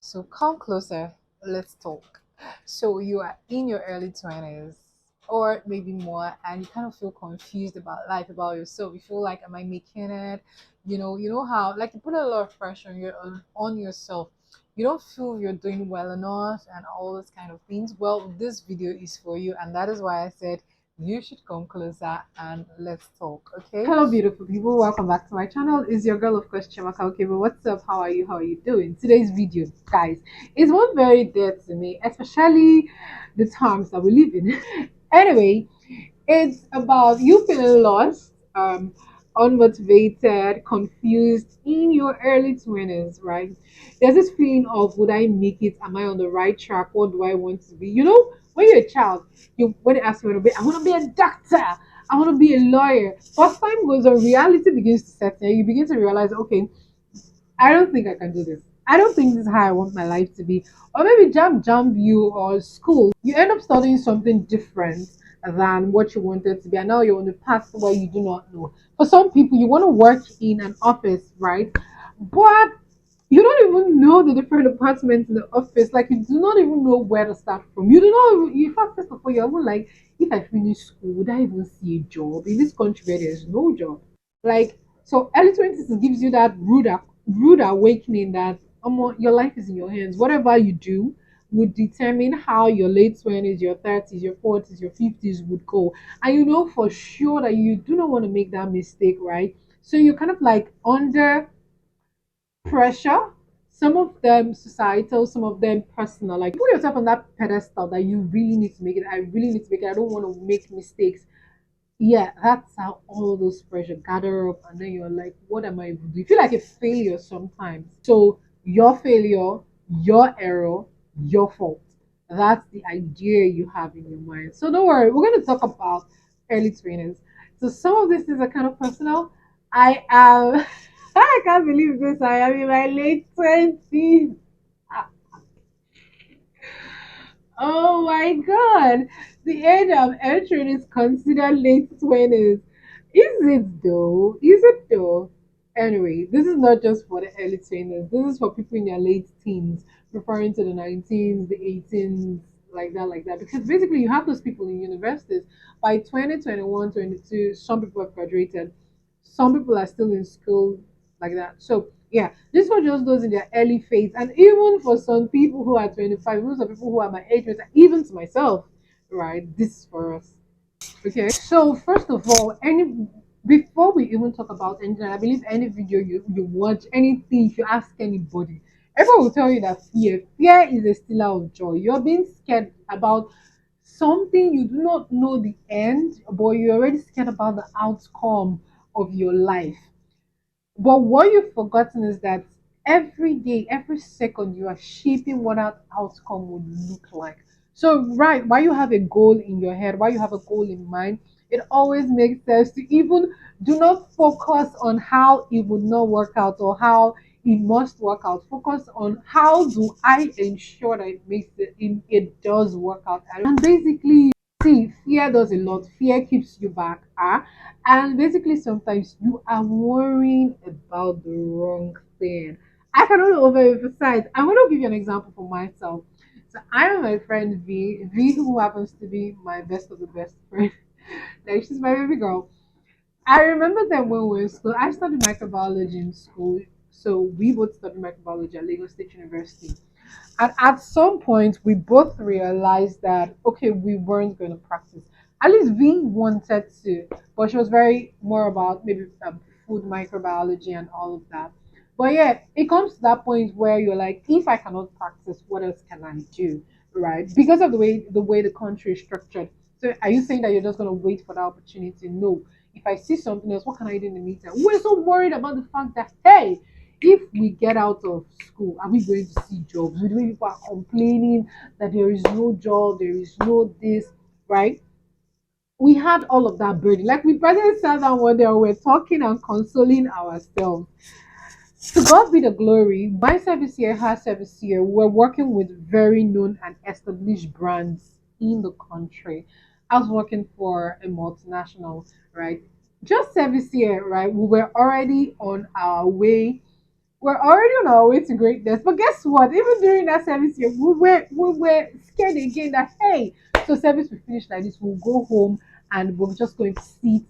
So come closer, let's talk. So you are in your early 20s or maybe more, and you kind of feel confused about life, about yourself. You feel like, am I making it? You know how like you put a lot of pressure on yourself. You don't feel you're doing well enough and all those kind of things. Well, this video is for you, and that is why I said you should come closer and let's talk. Okay. Hello, beautiful people. Welcome back to my channel. It's your girl, of course, Chimaka. Okay, but what's up? How are you? How are you doing? Today's video, guys, is one very dear to me, especially the times that we live in. Anyway, it's about you feeling lost, unmotivated, confused in your early 20s, right? There's this feeling of, would I make it? Am I on the right track? What do I want to be? When you're a child, you when they ask you what to be, I want to be a doctor. I want to be a lawyer. As time goes on, reality begins to set in. You begin to realize, okay, I don't think I can do this. I don't think this is how I want my life to be. Or maybe jump you or school. You end up studying something different than what you wanted to be. And now you're on the path where you do not know. For some people, you want to work in an office, right? But you don't even know the different departments in the office. Like you do not even know where to start from. You do not even, in fact, first of all, you're even like, if I finish school, would I even see a job in this country where there's no job? Like, so early 20s gives you that rude awakening that your life is in your hands. Whatever you do would determine how your late 20s, your 30s, your 40s, your 50s would go. And you know for sure that you do not want to make that mistake, right? So you're kind of like under pressure, some of them societal, some of them personal. Like put yourself on that pedestal that you really need to make it. I really need to make it. I don't want to make mistakes. Yeah, that's how all those pressure gather up, and then you're like, what am I even doing? You feel like a failure sometimes. So your failure, your error, your fault. That's the idea you have in your mind. So don't worry, we're gonna talk about early 20s. So some of this is a kind of personal. I am I can't believe this. I am in my late 20s. Oh my god. The age I'm entering is considered late 20s. Is it though? Is it though? Anyway, this is not just for the early 20s. This is for people in their late teens, referring to the 19s, the 18s, like that. Because basically, you have those people in universities. By 2021, 22, some people have graduated. Some people are still in school, like that. So, yeah, this one just those in their early phase. And even for some people who are 25, even some people who are my age, even to myself, right? This is for us. Okay. So first of all, any before we even talk about anything, I believe any video you watch, anything, if you ask anybody, everyone will tell you that fear is a stealer of joy. You're being scared about something you do not know the end, but you're already scared about the outcome of your life. But what you've forgotten is that every day, every second, you are shaping what that outcome would look like. So, right, while you have a goal in your head, while you have a goal in mind, it always makes sense to even do not focus on how it would not work out or how it must work out. Focus on how do I ensure that it does work out. And basically, see, fear does a lot. Fear keeps you back. And basically, sometimes you are worrying about the wrong thing. I cannot overemphasize. I want to give you an example for myself. So I have my friend V, who happens to be my best of the best friend. Like she's my baby girl. I remember that when we were in school, I studied microbiology in school. So we both studied microbiology at Lagos State University. And at some point, we both realized that, okay, we weren't going to practice. At least V wanted to, but she was very more about maybe food microbiology and all of that. But yeah, it comes to that point where you're like, if I cannot practice, what else can I do? Right? Because of the way the country is structured. So are you saying that you're just gonna wait for the opportunity? No. If I see something else, what can I do in the meantime? We're so worried about the fact that hey, if we get out of school, are we going to see jobs? We people are complaining that there is no job, there is no this, right? We had all of that burden. Like we presently sat down one day and we're talking and consoling ourselves. To God be the glory. My service here, her service here, we're working with very known and established brands in the country. I was working for a multinational, right? Just service here, right? We were already on our way we're already on our way to greatness. But guess what? Even during that service year, we were scared again that hey, so service will finish like this, we'll go home and we're just going to sit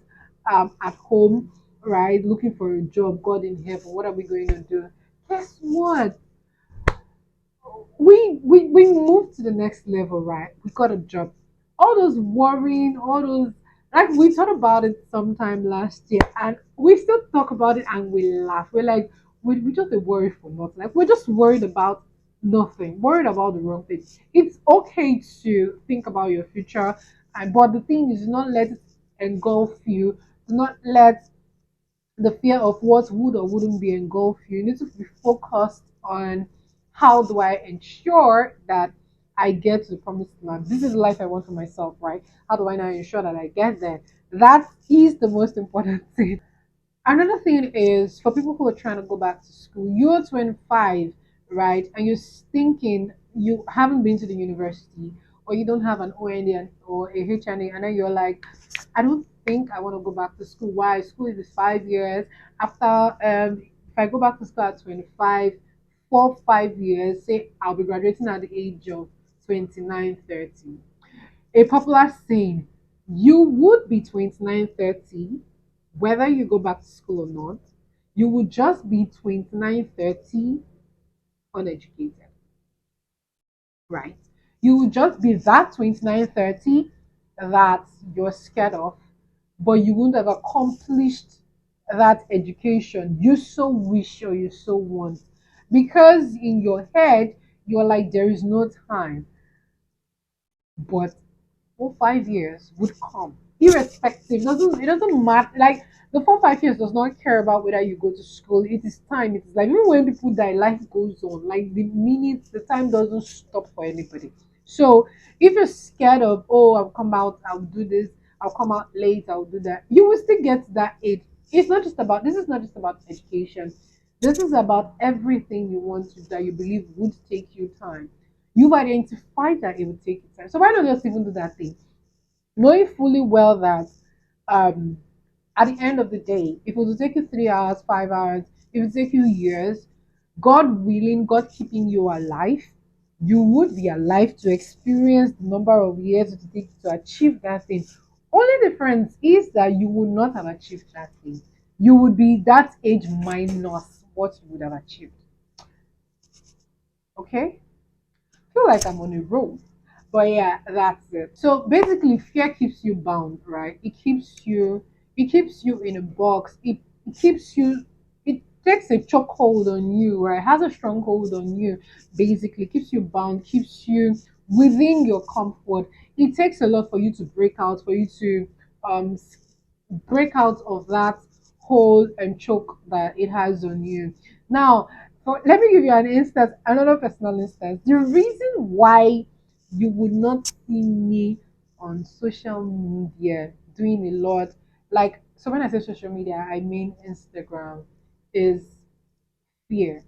at home, right, looking for a job. God in heaven, what are we going to do? Guess what? We moved to the next level, right? We got a job. All those worrying, all those, like we thought about it sometime last year, and we still talk about it and we laugh. We're like, we just a worry for nothing. Like we're just worried about nothing, worried about the wrong thing. It's okay to think about your future, and but the thing is, do not let it engulf you. Do not let the fear of what would or wouldn't be engulf you. You need to be focused on how do I ensure that I get to the promised land. This is the life I want for myself, right? How do I now ensure that I get there? That is the most important thing. Another thing is for people who are trying to go back to school, you're 25, right? And you're thinking you haven't been to the university or you don't have an OND or a HNA, and then you're like, I don't think I want to go back to school. Why? School is 5 years. After, if I go back to school at 25, 4 5 years, say I'll be graduating at the age of 29, 30. A popular saying, you would be 29, 30, whether you go back to school or not. You would just be 29, 30, uneducated, right? You would just be that 29, 30 that you're scared of, but you wouldn't have accomplished that education you so wish or you so want. Because in your head, you're like, there is no time. But 4 5 years would come irrespective. It doesn't matter. Like the 4 5 years does not care about whether you go to school. It is time. It is like even when people die, life goes on. Like the minutes, the time doesn't stop for anybody. So if you're scared of, oh, I'll come out, I'll do this, I'll come out late, I'll do that, you will still get to that age. It's not just about this is not just about education. This is about everything you want to that you believe would take you time. You've identified that it would take you time. So why not just even do that thing? Knowing fully well that um, at the end of the day, if it will take you 3 hours, 5 hours, if it will take you years, God willing, God keeping you alive, you would be alive to experience the number of years it will take to achieve that thing. Only difference is that you would not have achieved that thing. You would be that age minus what you would have achieved. Okay? Feel like I'm on a roll. But yeah, that's it. So basically fear keeps you bound, right? It keeps you in a box. It keeps you it takes a chokehold on you, right? Has a stronghold on you, basically, keeps you bound, keeps you within your comfort. It takes a lot for you to break out, for you to um break out of that hold and choke that it has on you. Now, let me give you an instance, another personal instance. The reason why you would not see me on social media doing a lot, like, so when I say social media, I mean Instagram, is fear.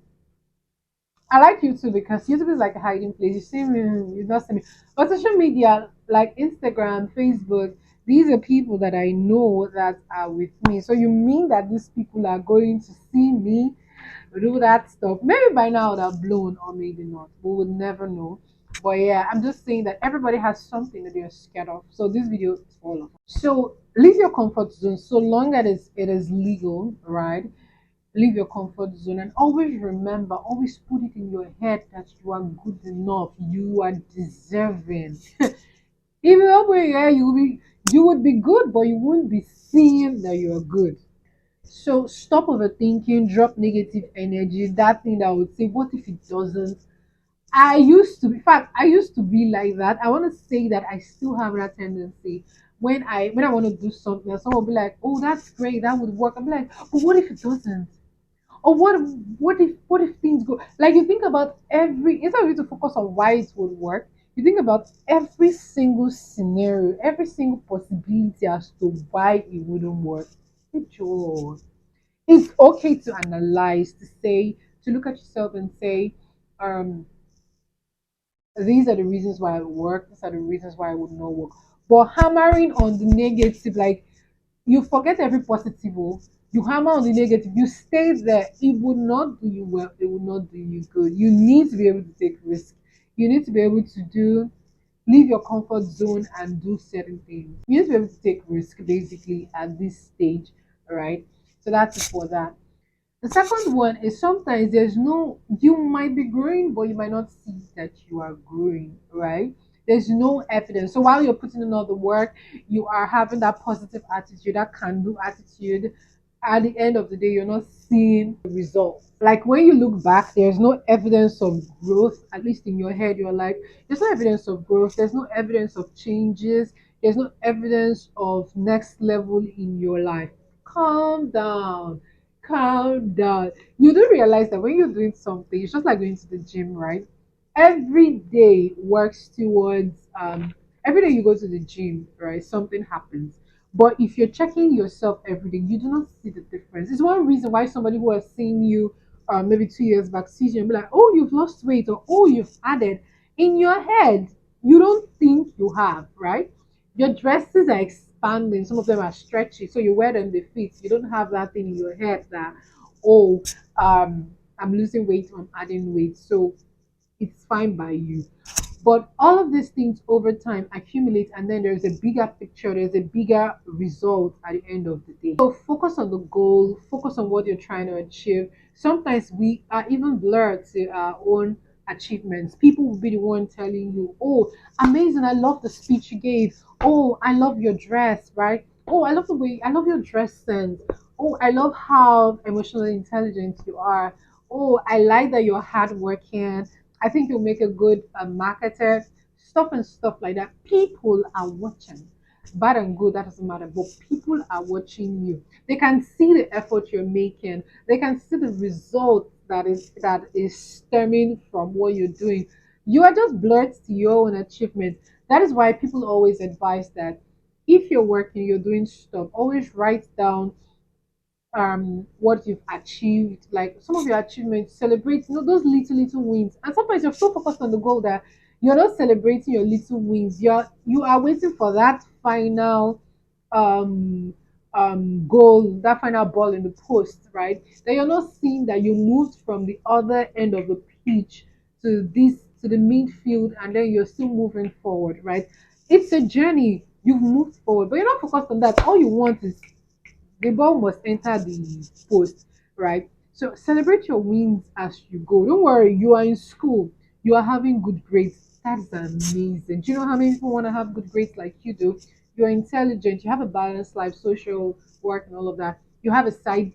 I like YouTube because YouTube is like a hiding place. You see me, you don't see me. But social media, like Instagram, Facebook, these are people that I know that are with me. So you mean that these people are going to see me do that stuff? Maybe by now they're blown, or maybe not. We would never know. But yeah, I'm just saying that everybody has something that they're scared of. So this video is for all of us. So leave your comfort zone so long as it is legal, right? Leave your comfort zone and always remember, always put it in your head that you are good enough, you are deserving. Even though yeah, you would be good, but you wouldn't be seeing that you're good. So stop overthinking, drop negative energy, that thing that would say, what if it doesn't? In fact, I used to be like that. I want to say that I still have that tendency. When I want to do something, and someone will be like, "Oh, that's great, that would work." I'm like, "But what if it doesn't? Or what if things go like you think about every instead of you to focus on why it would work, you think about every single scenario, every single possibility as to why it wouldn't work. Joy. It's okay to analyze, to say, to look at yourself and say, um, these are the reasons why it work, these are the reasons why it would not work. But hammering on the negative, like you forget every positive. Oh. You hammer on the negative, you stay there, it will not do you well, it will not do you good. You need to be able to take risks. You need to be able to do leave your comfort zone and do certain things. You need to be able to take risk basically at this stage, all right? So that's it for that. The second one is sometimes you might be growing, but you might not see that you are growing, right? There's no evidence. So while you're putting in all the work, you are having that positive attitude, that can do attitude. At the end of the day, you're not seeing the results. Like when you look back, there's no evidence of growth, at least in your head, you're like, there's no evidence of growth, there's no evidence of changes, there's no evidence of next level in your life. Calm down. Calm down. You do realize that when you're doing something, it's just like going to the gym, right? Every day works towards every day you go to the gym, right? Something happens. But if you're checking yourself every day, you do not see the difference. It's one reason why somebody who has seen you maybe 2 years back sees you and be like, oh, you've lost weight, or oh, you've added. In your head, you don't think you have, right? Your dresses are expanding, some of them are stretchy, so you wear them, they fit. You don't have that thing in your head that, oh, I'm losing weight, I'm adding weight. So it's fine by you. But all of these things over time accumulate, and then there's a bigger picture, there's a bigger result at the end of the day. So focus on the goal, focus on what you're trying to achieve. Sometimes we are even blurred to our own achievements. People will be the one telling you, oh, amazing, I love the speech you gave. Oh, I love your dress, right? Oh, I love the way, I love your dress sense. Oh, I love how emotionally intelligent you are. Oh, I like that you're hardworking. I think you'll make a good marketer. Stuff and stuff like that. People are watching. Bad and good, that doesn't matter. But people are watching you. They can see the effort you're making. They can see the result that is stemming from what you're doing. You are just blurred to your own achievement. That is why people always advise that if you're working, you're doing stuff, always write down what you've achieved, like some of your achievements, celebrate those little wins. And sometimes you're so focused on the goal that you're not celebrating your little wins. You are waiting for that final um goal, that final ball in the post, right? That you're not seeing that you moved from the other end of the pitch to the midfield, and then you're still moving forward, right? It's a journey. You've moved forward, but you're not focused on that. All you want is the ball must enter the post, right? So celebrate your wins as you go. Don't worry, you are in school, you are having good grades. That's amazing. Do you know how many people want to have good grades like you do? You're intelligent, you have a balanced life, social work and all of that. You have a side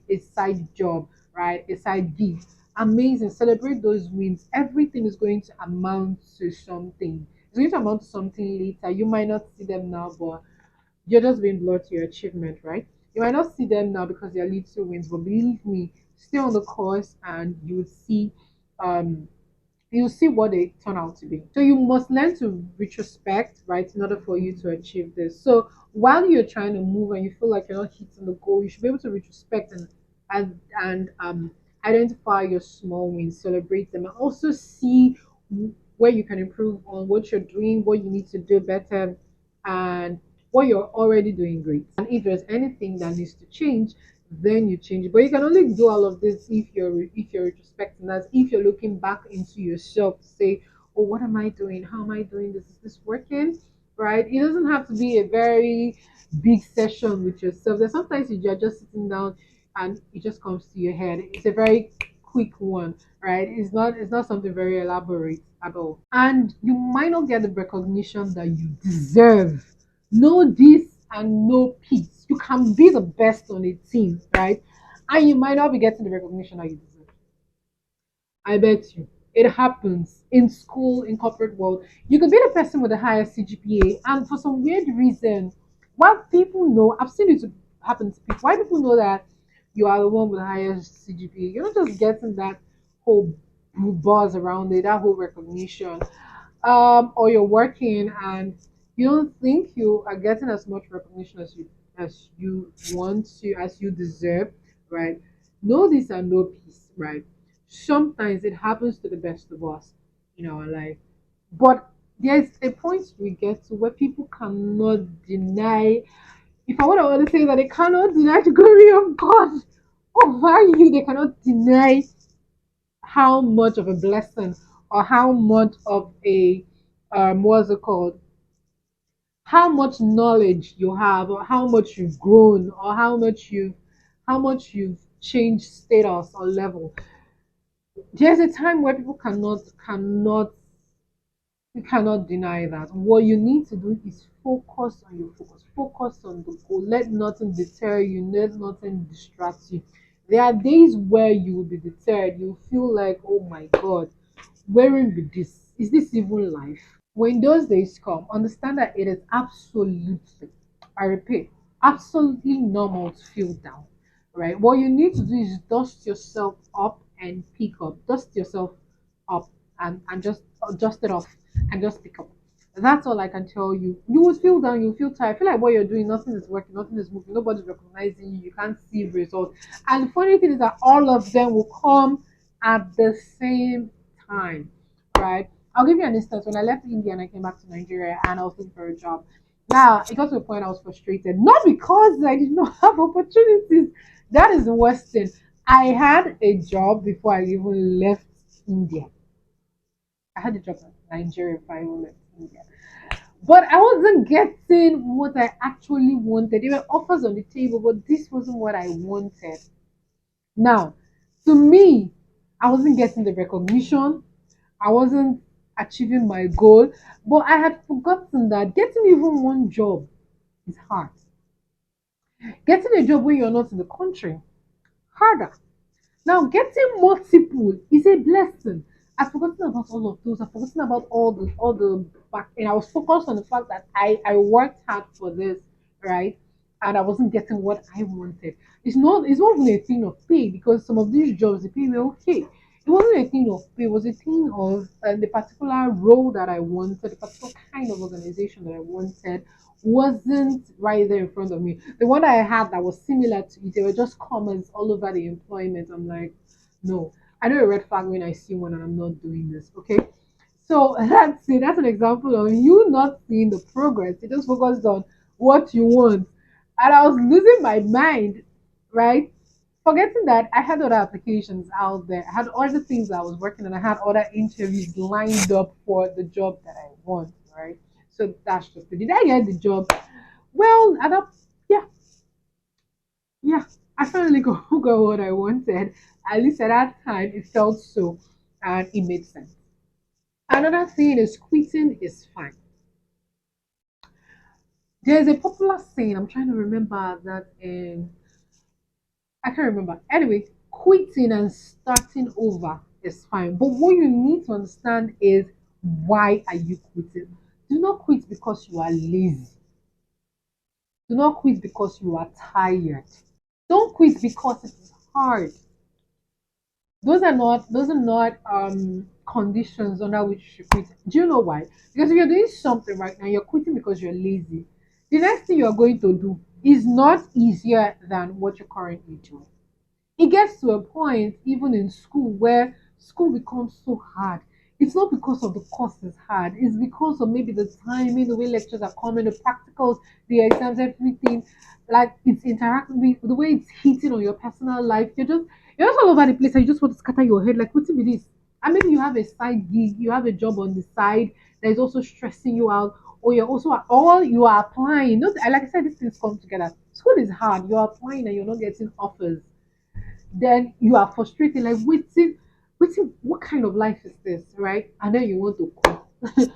job, right? A side gig. Amazing. Celebrate those wins. Everything is going to amount to something. It's going to amount to something later. You might not see them now, but you're just being blurred to your achievement, right? You might not see them now because they're little wins, but believe me, stay on the course and um you'll see what they turn out to be. So you must learn to retrospect, right, in order for you to achieve this. So while you're trying to move and you feel like you're not hitting the goal, you should be able to retrospect and identify your small wins, celebrate them, and also see where you can improve on what you're doing, what you need to do better, and what you're already doing great. And if there's anything that needs to change, then you change it. But you can only do all of this if you're retrospecting. That's if you're looking back into yourself to say, oh, what am I doing? How am I doing this? Is this working? Right? It doesn't have to be a very big session with yourself. There's sometimes you're just sitting down and it just comes to your head. It's a very quick one, right? It's not something very elaborate at all. And you might not get the recognition that you deserve. Know this and know peace. You can be the best on a team, right? And you might not be getting the recognition that you deserve. I bet you. It happens in school, in corporate world. You could be the person with the highest CGPA, and for some weird reason, what people know, I've seen it happen to people. Why people know that you are the one with the highest CGPA? You're not just getting that whole buzz around it, that whole recognition, or you're working and you don't think you are getting as much recognition as you want to, as you deserve, right? Know this and know peace, right? Sometimes it happens to the best of us in our life, but there's a point we get to where people cannot deny. If I want to say that they cannot deny the glory of God over you, they cannot deny how much of a blessing or how much of a what's it called, how much knowledge you have or how much you've grown or how much you've changed status or level. There's a time where people cannot you cannot deny that. What you need to do is focus on your focus. Focus on the goal. Let nothing deter you. Let nothing distract you. There are days where you will be deterred. You feel like, oh my God, where will be this? Is this even life? When those days come, understand that it is absolutely, I repeat, absolutely normal to feel down, right? What you need to do is dust yourself up and pick up. Dust yourself up and just dust it off and just pick up. That's all I can tell you. You will feel down, you feel tired. I feel like what you're doing, nothing is working, nothing is moving, nobody's recognizing you, you can't see results. And the funny thing is that all of them will come at the same time, right? I'll give you an instance. When I left India and I came back to Nigeria and I was looking for a job, now it got to a point I was frustrated. Not because I did not have opportunities. That is the worst thing. I had a job before I even left India. I had a job in Nigeria before I even left India. But I wasn't getting what I actually wanted. There were offers on the table, but this wasn't what I wanted. Now, to me, I wasn't getting the recognition. I wasn't achieving my goal, but I had forgotten that getting even one job is hard. Getting a job when you're not in the country, harder. Now, getting multiple is a blessing. I've forgotten about all of those. I've forgotten about all the back, and I was focused on the fact that I worked hard for this, right? And I wasn't getting what I wanted. It's not even a thing of pay because some of these jobs the pay were okay. It wasn't a thing of pay. It was a thing of the particular role that I wanted, the particular kind of organization that I wanted wasn't right there in front of me. The one I had that was similar to it, they were just comments all over the employment. I'm like, no, I know a red flag when I see one and I'm not doing this. Okay. So that's it. That's an example of you not seeing the progress. You just focused on what you want. And I was losing my mind, right? Forgetting that I had other applications out there. I had other things I was working on. I had other interviews lined up for the job that I want, right? So that's just it. Did I get the job? Well, at that, yeah, yeah, I finally got what I wanted. At least at that time, it felt so, and it made sense. Another thing is quitting is fine. There's a popular saying. I'm trying to remember that. I can't remember. Anyway, quitting and starting over is fine. But what you need to understand is why are you quitting? Do not quit because you are lazy. Do not quit because you are tired. Don't quit because it is hard. Those are not conditions under which you should quit. Do you know why? Because if you're doing something right now, you're quitting because you're lazy. The next thing you're going to do is not easier than what you're currently doing. It gets to a point even in school where school becomes so hard. It's not because of the course is hard, it's because of maybe the timing, the way lectures are coming, the practicals, the exams, everything. Like it's interacting with the way it's hitting on your personal life. You're just all over the place and you just want to scatter your head like what's it with this? And maybe you have a side gig, you have a job on the side that is also stressing you out, or you're also all you are applying. Not like I said, these things come together. School is hard, you're applying and you're not getting offers, then you are frustrated, like waiting, what kind of life is this, right? And then you want to quit.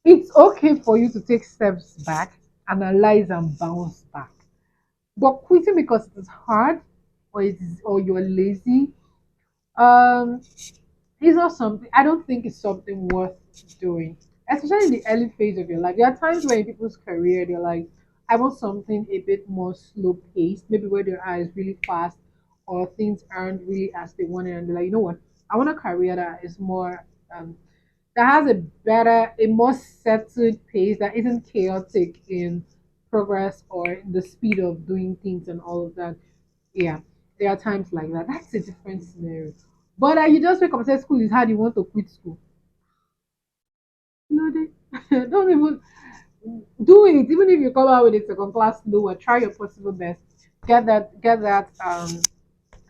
It's okay for you to take steps back, analyze and bounce back. But quitting because it is hard or you're lazy, um it's not something, I don't think it's something worth doing. Especially in the early phase of your life. There are times where in people's career they're like, I want something a bit more slow paced, maybe where their eye is really fast or things aren't really as they want it and they're like, you know what? I want a career that is more that has a better, a more settled pace that isn't chaotic in progress or in the speed of doing things and all of that. Yeah, there are times like that. That's a different scenario. But you just wake up and say school is hard, you want to quit school. No, they don't even. Do it. Even if you come out with a second class lower, try your possible best. Get that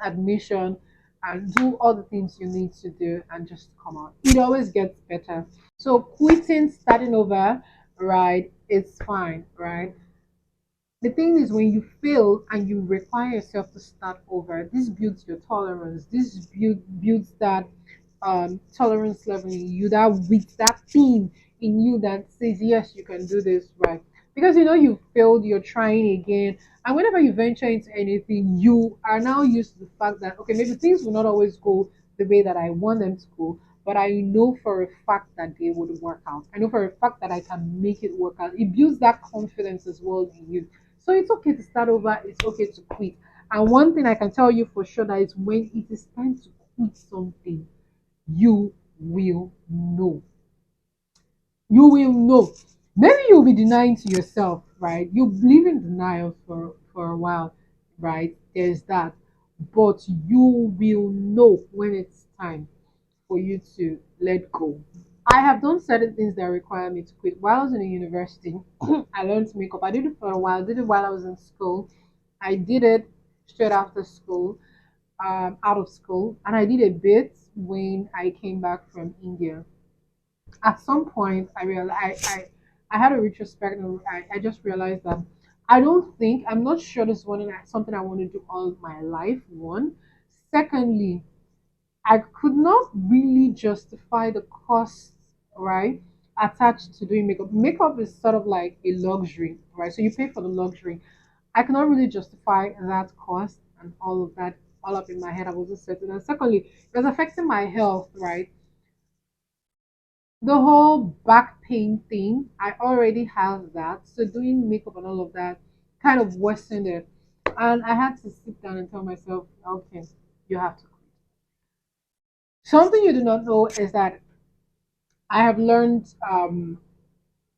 admission and do all the things you need to do and just come out. It always gets better. So quitting, starting over, right? It's fine, right? The thing is, when you fail and you require yourself to start over, this builds your tolerance. Builds that tolerance level in you, that wit, that thing in you that says, yes, you can do this, right? Because you know you failed, you're trying again. And whenever you venture into anything, you are now used to the fact that, okay, maybe things will not always go the way that I want them to go, but I know for a fact that they would work out. I know for a fact that I can make it work out. It builds that confidence as well in you. So it's okay to start over, it's okay to quit. And one thing I can tell you for sure that is when it is time to quit something, you will know. You will know. Maybe you'll be denying to yourself, right? You live in denial for a while, right? There's that. But you will know when it's time for you to let go. I have done certain things that require me to quit. While I was in the university, I learned makeup. I did it for a while. I did it while I was in school. I did it straight after school, out of school, and I did a bit when I came back from India. At some point, I realized I had a retrospect, and I just realized that I'm not sure this is something I want to do all my life. One, secondly, I could not really justify the costs, right, attached to doing makeup. Makeup is sort of like a luxury, right? So you pay for the luxury. I cannot really justify that cost and all of that all up in my head. I wasn't certain. And secondly, it was affecting my health, right? The whole back pain thing, I already have that. So doing makeup and all of that kind of worsened it. And I had to sit down and tell myself, okay, you have to quit. Something you do not know is that I have learned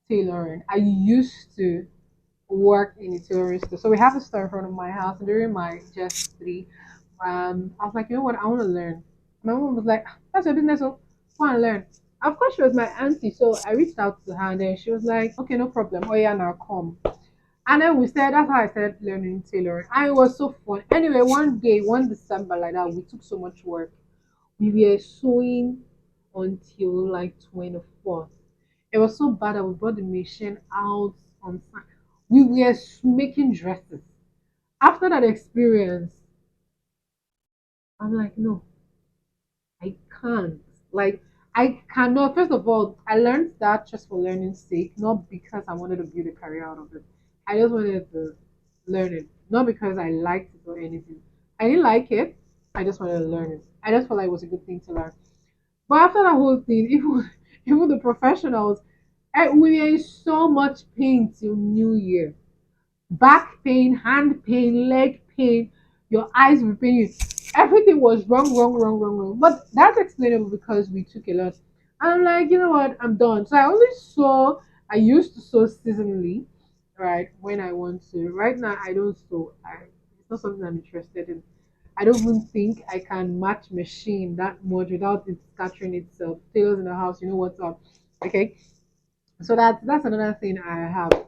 tailoring. I used to work in a tailoring store. So we have a store in front of my house. And during my just three, I was like, you know what, I want to learn. My mom was like, that's your business, so go and learn. Of course, she was my auntie, so I reached out to her and then she was like, okay, no problem. Oh yeah, now come. And then that's how I started learning tailoring. And it was so fun. Anyway, one day, one December like that, we took so much work. We were sewing until like 24th. It was so bad that we brought the machine out on Sun. We were making dresses. After that experience, I'm like, no, I can't. Like, I cannot. First of all, I learned that just for learning's sake, not because I wanted to build a career out of it. I just wanted to learn it, not because I liked it or anything. I didn't like it. I just wanted to learn it. I just felt like it was a good thing to learn. But after that whole thing, even the professionals, we were in so much pain till New Year. Back pain, hand pain, leg pain, your eyes were paining. Everything was wrong, wrong, wrong, wrong, wrong. But that's explainable because we took a lot. And I'm like, you know what, I'm done. So I used to sew seasonally, right, when I want to. Right now, I don't sew. It's not something I'm interested in. I don't even think I can match machine that much without it scattering itself. Tailors in the house, you know what's up. Okay, so that's another thing I have.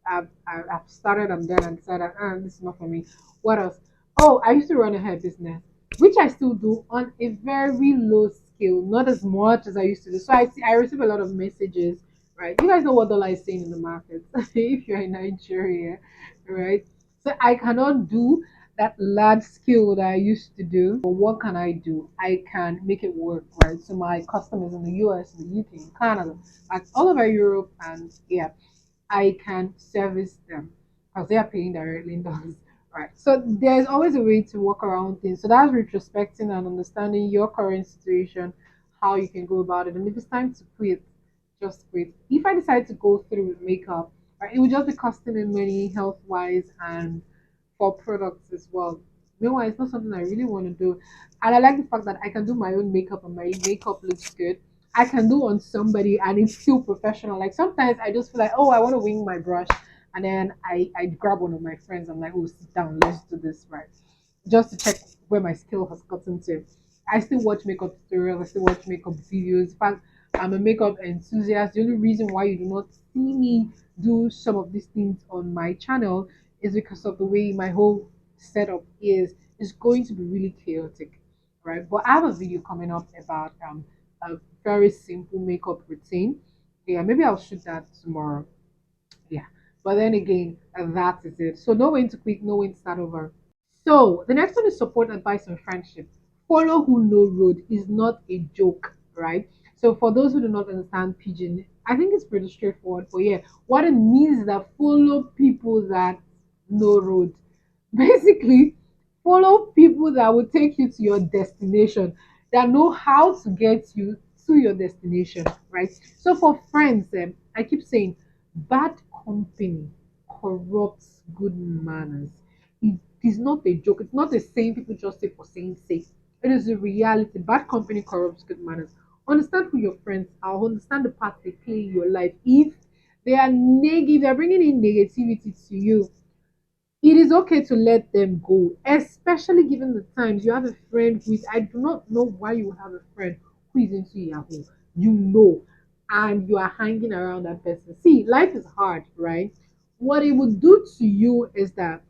I've started and then I decided, this is not for me. What else? Oh, I used to run a hair business, which I still do on a very low scale, not as much as I used to do. So I receive a lot of messages, right? You guys know what dollar is saying in the market if you're in Nigeria, right? So I cannot do that large scale that I used to do. But what can I do? I can make it work, right? So my customers in the US, the UK, Canada, like all over Europe, and yeah, I can service them because they are paying directly in dollars. Right. So there's always a way to work around things. So that's retrospecting and understanding your current situation, how you can go about it. And if it's time to quit, just quit. If I decide to go through with makeup, right, it would just be costing me money health wise and for products as well. Meanwhile, it's not something I really want to do. And I like the fact that I can do my own makeup and my makeup looks good. I can do on somebody and it's still professional. Like sometimes I just feel like, oh, I want to wing my brush. And then I grab one of my friends. I'm like, oh, sit down, let's do this right. Just to check where my skill has gotten to. I still watch makeup tutorials, I still watch makeup videos. In fact, I'm a makeup enthusiast. The only reason why you do not see me do some of these things on my channel is because of the way my whole setup is. It's going to be really chaotic, right? But I have a video coming up about a very simple makeup routine. Yeah, maybe I'll shoot that tomorrow. Yeah. But then again, that is it. So know when to quit, know when to start over. So the next one is support, advice, and friendship. Follow who know road is not a joke, right? So for those who do not understand pidgin, I think it's pretty straightforward. But yeah, what it means is that follow people that know road. Basically, follow people that will take you to your destination, that know how to get you to your destination, right? So for friends, I keep saying bad company corrupts good manners. It is not a joke. It's not a saying people just say for saying sake. It is a reality. Bad company corrupts good manners. Understand who your friends are. Understand the part they play in your life. If they are negative, they're bringing in negativity to you, it is okay to let them go, especially given the times you have a friend who is, I do not know why you would have a friend who is into Yahoo, you know, and you are hanging around that person. See, life is hard, right? What it will do to you is that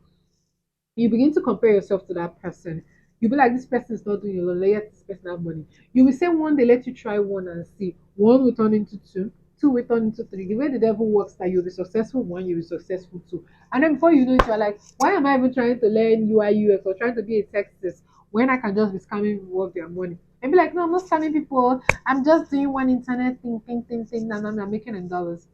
you begin to compare yourself to that person. You'll be like, this person is not doing a lot, yet this person have money. You will say one, they let you try one and see. One will turn into two, two will turn into three. The way the devil works, that you'll be successful one, you'll be successful two. And then before you know it, you're like, why am I even trying to learn UI UX or trying to be a Texas when I can just be scamming people of their money? And be like, no, I'm not scamming people. I'm just doing one internet thing, and I'm making in dollars.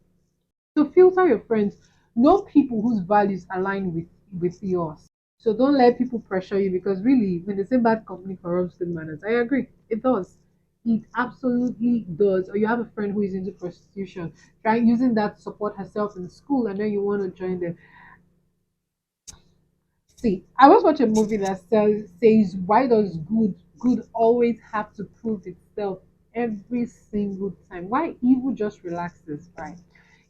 So filter your friends. Know people whose values align with yours. So don't let people pressure you, because really, when they say bad company corrupts good manners, I agree. It does. It absolutely does. Or you have a friend who is into prostitution, trying using that to support herself in school, and then you want to join them. See, I was watching a movie that says why does good always have to prove itself every single time? Why evil just relaxes, right?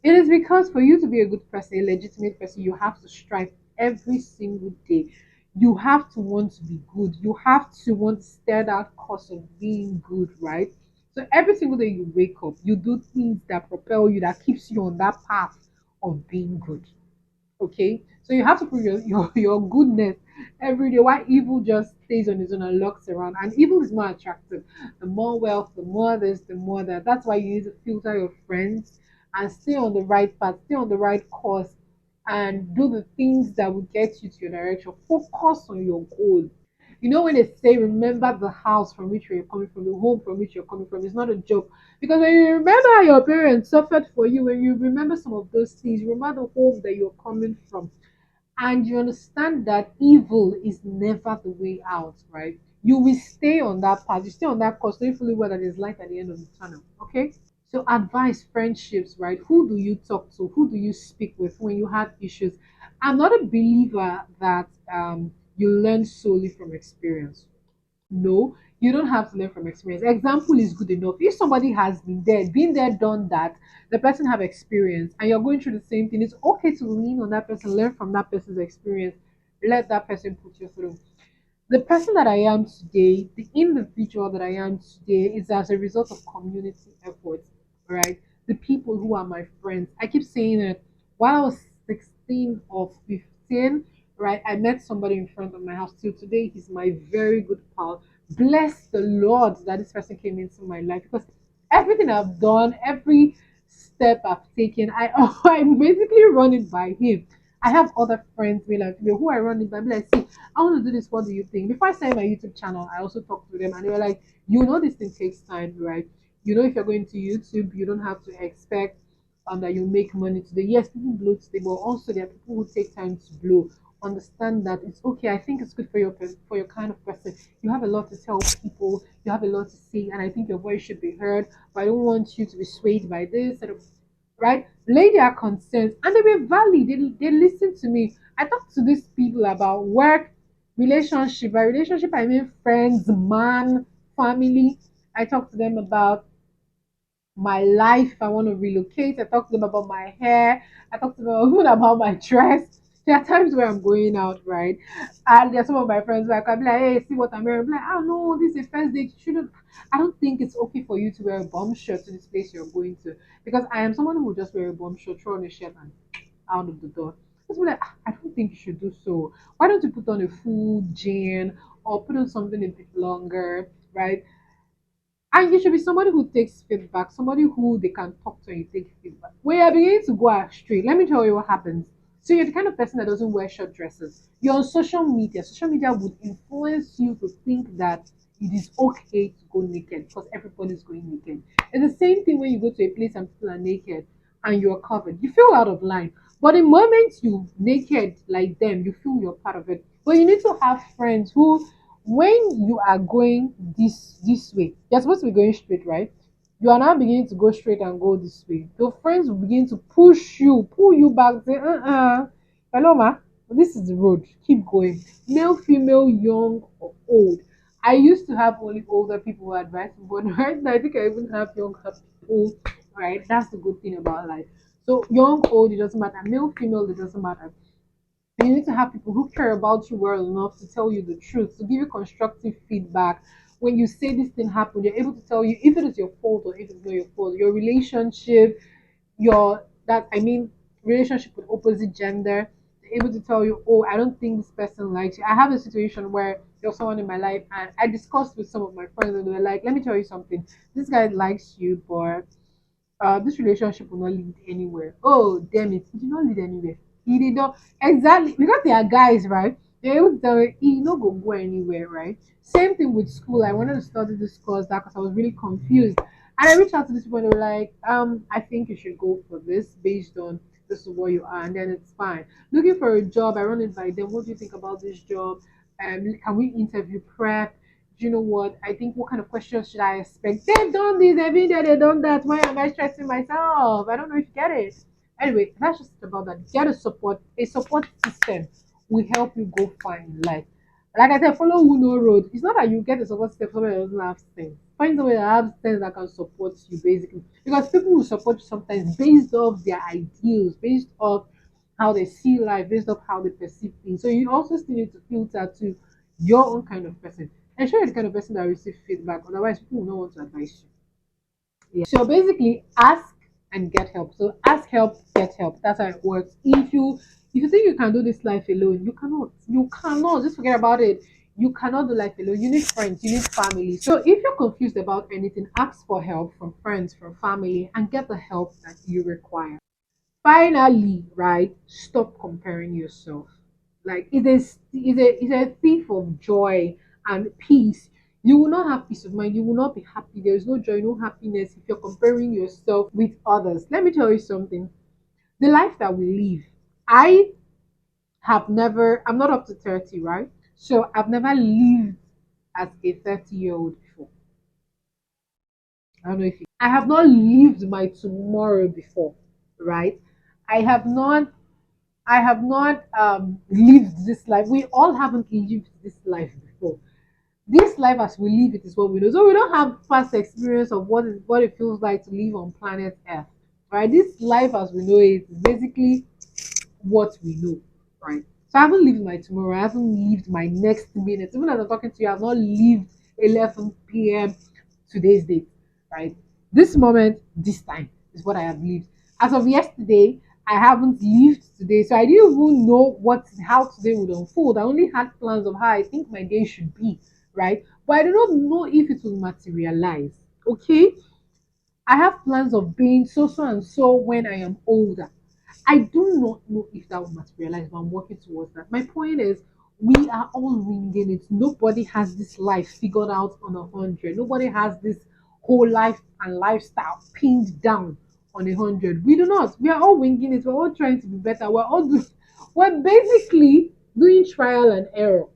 It is because for you to be a good person, a legitimate person, you have to strive every single day. You have to want to be good. You have to want to steer that course of being good, right? So every single day you wake up, you do things that propel you, that keeps you on that path of being good. Okay, so you have to prove your goodness every day. Why evil just stays on its own and lurks around, and evil is more attractive. The more wealth, the more this, the more that. That's why you need to filter your friends and stay on the right path, stay on the right course, and do the things that will get you to your direction. Focus on your goal. You know when they say remember the house from which you're coming from, the home from which you're coming from, it's not a joke. Because when you remember how your parents suffered for you, when you remember some of those things, you remember the home that you're coming from, and you understand that evil is never the way out, right? You will stay on that path, you stay on that course, knowing fully well that there's light at the end of the tunnel. Okay? So advice, friendships, right? Who do you talk to? Who do you speak with when you have issues? I'm not a believer that you learn solely from experience. No, you don't have to learn from experience. Example is good enough. If somebody has been there, done that, the person have experience, and you're going through the same thing, it's okay to lean on that person, learn from that person's experience, let that person put you through. The person that I am today, the individual that I am today, is as a result of community efforts, right? The people who are my friends. I keep saying it. While I was 16 or 15, right, I met somebody in front of my house. Till today, he's my very good pal. Bless the Lord that this person came into my life, because everything I've done, every step I've taken, I basically run it by him. I have other friends, male and female, who I run it by. Be like, see, I want to do this. What do you think? Before I started my YouTube channel, I also talked to them, and they were like, you know, this thing takes time, right? You know, if you're going to YouTube, you don't have to expect that you make money today. Yes, people blow today, but also there are people who take time to blow. Understand that it's okay. I think it's good for for your kind of person. You have a lot to tell people. You have a lot to say, and I think your voice should be heard. But I don't want you to be swayed by this. Right? Lay their concerns, and they were valid. They listened to me. I talked to these people about work, relationship. By relationship, I mean friends, man, family. I talked to them about my life. If I want to relocate. I talked to them about my hair. I talked to them even about my dress. There are times where I'm going out, right? And there's some of my friends like, I'll be like, hey, see what I'm wearing. I'm like, oh no, this is first date. You shouldn't. I don't think it's okay for you to wear a bomb shirt to this place you're going to. Because I am someone who will just wear a bomb shirt, throw on a shirt, and out of the door. Just be like, "Ah, I don't think you should do so. Why don't you put on a full jean or put on something a bit longer, right? And you should be somebody who takes feedback, somebody who they can talk to and you take feedback. When you're beginning to go astray, let me tell you what happens. So you're the kind of person that doesn't wear short dresses. You're on social media. Social media would influence you to think that it is okay to go naked because everybody's going naked. It's the same thing when you go to a place and people are naked and you're covered. You feel out of line. But the moment you naked like them, you feel you're part of it. But you need to have friends who when you are going this way, you're supposed to be going straight, right? You are now beginning to go straight and go this way. Your friends will begin to push you, pull you back, say, hello ma, this is the road, keep going. Male, female, young or old. I used to have only older people who advise me, but right now I think I even have younger people. Right, that's the good thing about life. So young, old, it doesn't matter. Male, female, it doesn't matter. And you need to have people who care about you well enough to tell you the truth, to give you constructive feedback. When you say this thing happened, they're able to tell you if it is your fault or if it's not your fault. Your relationship, your that I mean relationship with opposite gender, they're able to tell you, oh, I don't think this person likes you. I have a situation where there was someone in my life and I discussed with some of my friends and they were like, let me tell you something. This guy likes you, but this relationship will not lead anywhere. Oh, damn it. It did not lead anywhere. He did not. Exactly. Because they are guys, right? They're able to tell you, he not go anywhere, right? Same thing with school. I wanted to study this course that because I was really confused. And I reached out to these people and they were like, I think you should go for this based on this is where you are, and then it's fine. Looking for a job, I run it by them. What do you think about this job? Can we interview prep? Do you know what? I think what kind of questions should I expect? They've done this, they've been there, they've done that. Why am I stressing myself? I don't know if you get it. Anyway, that's just about that. Get a support system will help you go far in life. Like I said, follow who no road. It's not that you get a support system somebody that doesn't have sense. Find somebody that has sense that can support you basically. Because people will support you sometimes based off their ideals, based off how they see life, based off how they perceive things. So you also still need to filter to your own kind of person. Ensure you're the kind of person that receive feedback, otherwise people will not want to advise you. Yeah. So basically ask and get help. So ask help, get help. That's how it works. If you think you can do this life alone, you cannot. You cannot. Just forget about it. You cannot do life alone. You need friends, you need family. So if you're confused about anything, ask for help from friends, from family, and get the help that you require. Finally, right, stop comparing yourself. Like it's a thief of joy and peace. You will not have peace of mind, you will not be happy. There is no joy, no happiness if you're comparing yourself with others. Let me tell you something. The life that we live, I I'm not up to 30, right? So I've never lived as a 30-year-old before. I don't know if you, I have not lived my tomorrow before, right? I have not lived this life. We all haven't lived this life before. This life as we live it is what we know. So we don't have past experience of what it feels like to live on planet Earth. Right? This life as we know it is basically what we know, right? So I haven't lived my tomorrow. I haven't lived my next minute. Even as I'm talking to you, I've not lived 11 p.m. today's date, right? This moment, this time is what I have lived. As of yesterday, I haven't lived today, so I didn't even know how today would unfold. I only had plans of how I think my day should be, right? But I do not know if it will materialize. Okay, I have plans of being so and so when I am older. I do not know if that will materialize, but I'm working towards that. My point is, we are all winging it. Nobody has this life figured out on 100. Nobody has this whole life and lifestyle pinned down on 100. We do not. We are all winging it. We're all trying to be better. We're basically doing trial and error.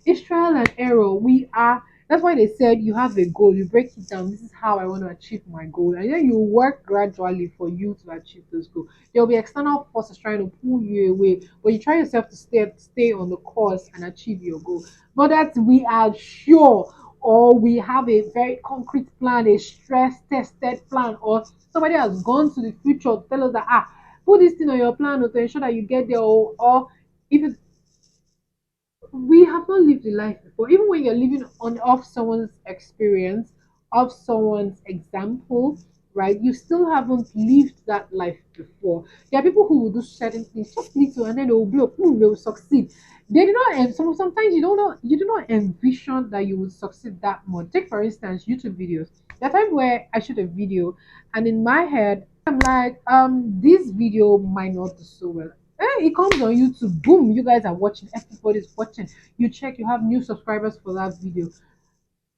It's trial and error. That's why they said you have a goal, you break it down. This is how I want to achieve my goal. And then you work gradually for you to achieve those goals. There'll be external forces trying to pull you away, but you try yourself to stay on the course and achieve your goal. But that we are sure or we have a very concrete plan, a stress tested plan, or somebody has gone to the future to tell us that put this thing on your plan to ensure that you get there, or Even we have not lived the life before. Even when you're living on off someone's experience, off someone's example, right? You still haven't lived that life before. There are people who will do certain things just little and then they will blow, boom, they will succeed. They do not sometimes you don't know you do not envision that you will succeed that much. Take for instance YouTube videos. There are times where I shoot a video and in my head I'm like, this video might not do so well. It comes on YouTube, boom, you guys are watching, everybody's watching. You check, you have new subscribers for that video.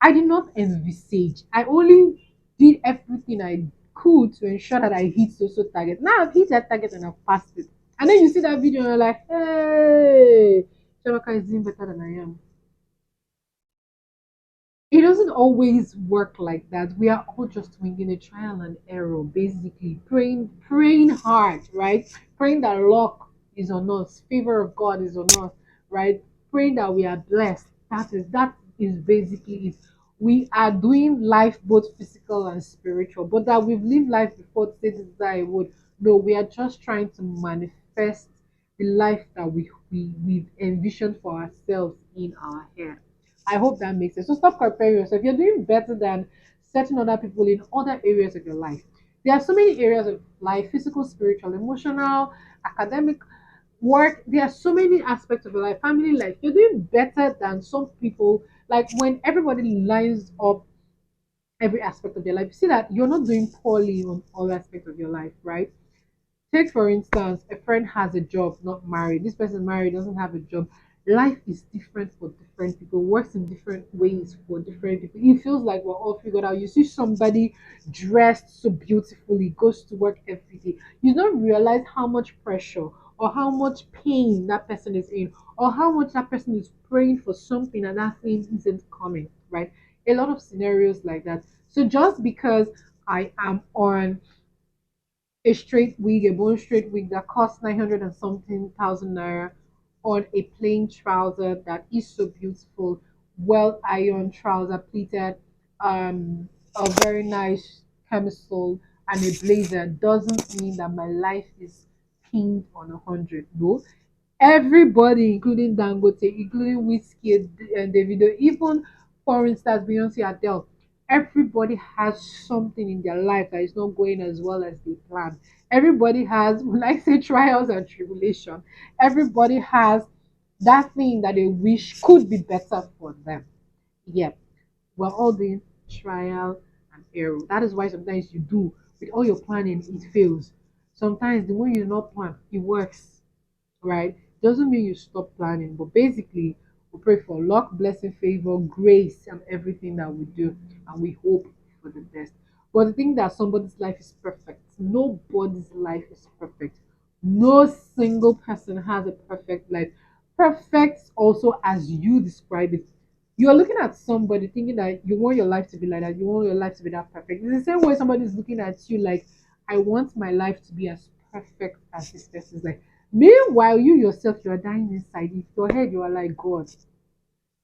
I did not envisage. I only did everything I could to ensure that I hit social target. Now I've hit that target and I've passed it. And then you see that video and you're like, hey, Shamaka is doing better than I am. It doesn't always work like that. We are all just winging a trial and error, basically praying hard, right? Praying that luck is on us, favor of God is on us, right? Praying that we are blessed. That is basically it. We are doing life both physical and spiritual, but that we've lived life before to say this is that I would. No, we are just trying to manifest the life that we've envisioned for ourselves in our head. I hope that makes sense. So stop comparing yourself. You're doing better than certain other people in other areas of your life. There are so many areas of life: physical, spiritual, emotional, academic, work. There are so many aspects of your life, family life. You're doing better than some people. Like when everybody lines up every aspect of their life, you see that you're not doing poorly on all aspects of your life, right? Take for instance, a friend has a job, not married. This person married doesn't have a job. Life is different for different people, works in different ways for different people. It feels like we're all figured out. You see somebody dressed so beautifully, goes to work every day. You don't realize how much pressure or how much pain that person is in, or how much that person is praying for something and that thing isn't coming, right? A lot of scenarios like that. So just because I am on a straight wig, a bone straight wig that costs 900 and something thousand naira, on a plain trouser that is so beautiful, well ironed trouser, pleated, a very nice camisole, and a blazer doesn't mean that my life is pinned on 100. No, everybody, including Dangote, including Whiskey and Davido, even foreign stars, Beyonce, Adele, everybody has something in their life that is not going as well as they planned. Everybody has, when I say trials and tribulation, everybody has that thing that they wish could be better for them. Yeah, we're all doing trial and error. That is why sometimes you do with all your planning, it fails. Sometimes the way you not plan, it works, right? Doesn't mean you stop planning, but basically, we pray for luck, blessing, favor, grace, and everything that we do, and we hope for the best. But the thing that somebody's life is perfect, nobody's life is perfect. No single person has a perfect life. Perfect, also, as you describe it. You are looking at somebody thinking that you want your life to be like that, you want your life to be that perfect. It's the same way somebody is looking at you like, I want my life to be as perfect as this person's life. Meanwhile, you yourself, you are dying inside. In your head, you are like, God,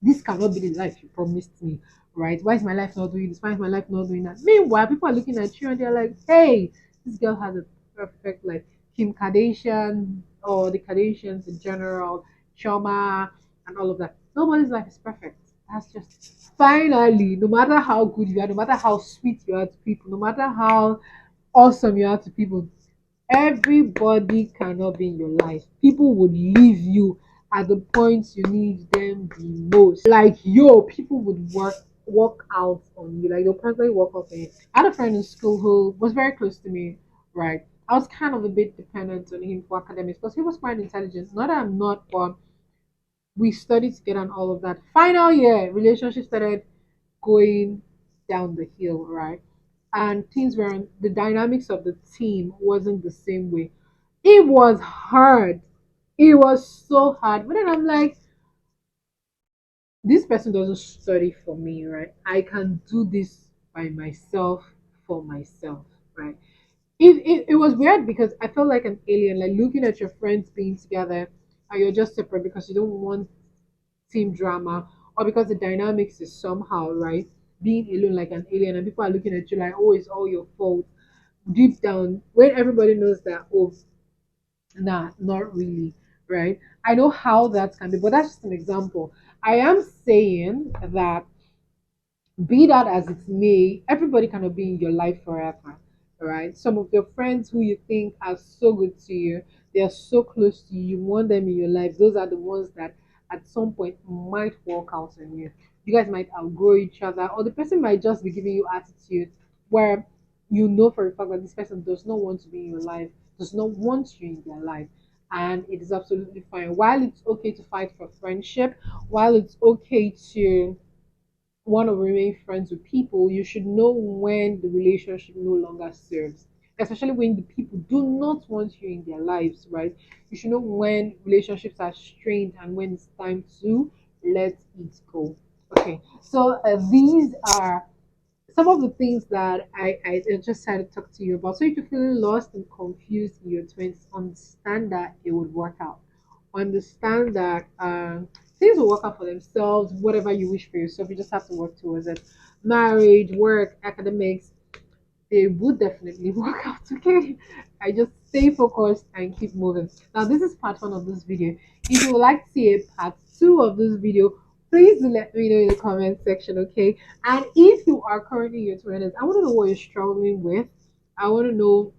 this cannot be the life you promised me, right? Why is my life not doing this? Why is my life not doing that? Meanwhile, people are looking at you and they're like, hey, this girl has a perfect life. Kim Kardashian or the Kardashians in general, Choma, and all of that. Nobody's life is perfect. That's just finally, no matter how good you are, no matter how sweet you are to people, no matter how awesome you are to people, everybody cannot be in your life. People would leave you at the point you need them the most. Like yo, people would work out on you. Like they'll personally work out on you. I had a friend in school who was very close to me, right? I was kind of a bit dependent on him for academics because he was quite intelligent. Not that I'm not, but we studied together and all of that. Final year, relationship started going down the hill, right? And things were the dynamics of the team wasn't the same way. It was hard. It was so hard. But then I'm like, this person doesn't study for me, right? I can do this by myself for myself, right? It was weird because I felt like an alien, like looking at your friends being together and you're just separate because you don't want team drama or because the dynamics is somehow right being alone like an alien and people are looking at you like oh it's all your fault deep down when everybody knows that oh nah not really right? I know how that can be, but that's just an example. I am saying that, be that as it may, everybody cannot be in your life forever, right? Some of your friends who you think are so good to you, they are so close to you, you want them in your life. Those are the ones that at some point might walk out on you. You guys might outgrow each other, or the person might just be giving you attitude where you know for a fact that this person does not want to be in your life, does not want you in their life. And it is absolutely fine. While it's okay to fight for friendship, while it's okay to want to remain friends with people, you should know when the relationship no longer serves. Especially when the people do not want you in their lives, right? You should know when relationships are strained and when it's time to let it go. Okay, so these are some of the things that I just had to talk to you about. So if you're feeling lost and confused in your 20s, understand that it would work out. Understand that things will work out for themselves. Whatever you wish for yourself, you just have to work towards it. Marriage, work, academics, they would definitely work out. Okay, I just stay focused and keep moving. Now this is part one of this video. If you would like to see a part two of this video, please do let me know in the comment section. Okay, and if you are currently in your 20s, I want to know what you're struggling with. I want to know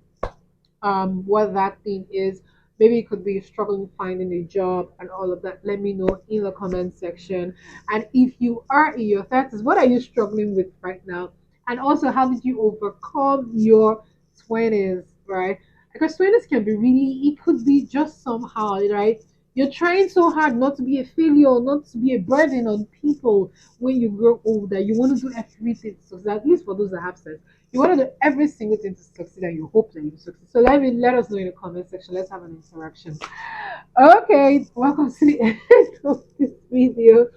what that thing is. Maybe it could be struggling finding a job and all of that. Let me know in the comment section. And if you are in your 30s, what are you struggling with right now? And also, how did you overcome your 20s, right? Because 20s can be really, it could be just somehow, right? You're trying so hard not to be a failure, not to be a burden on people when you grow older. You want to do everything to succeed, at least for those that have sense. You want to do every single thing to succeed and you hope that you succeed. So let us know in the comment section. Let's have an interaction. Okay, welcome to the end of this video.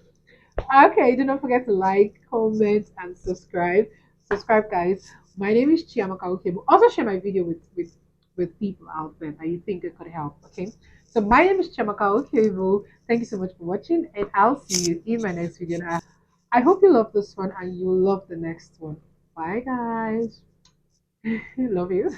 Okay, do not forget to like, comment, and subscribe. Subscribe, guys. My name is Chiamaka Okebo. Also share my video with people out there that you think it could help. Okay. So my name is Chiamaka Okebo. Thank you so much for watching, and I'll see you in my next video. And I hope you love this one and you love the next one. Bye, guys. Love you.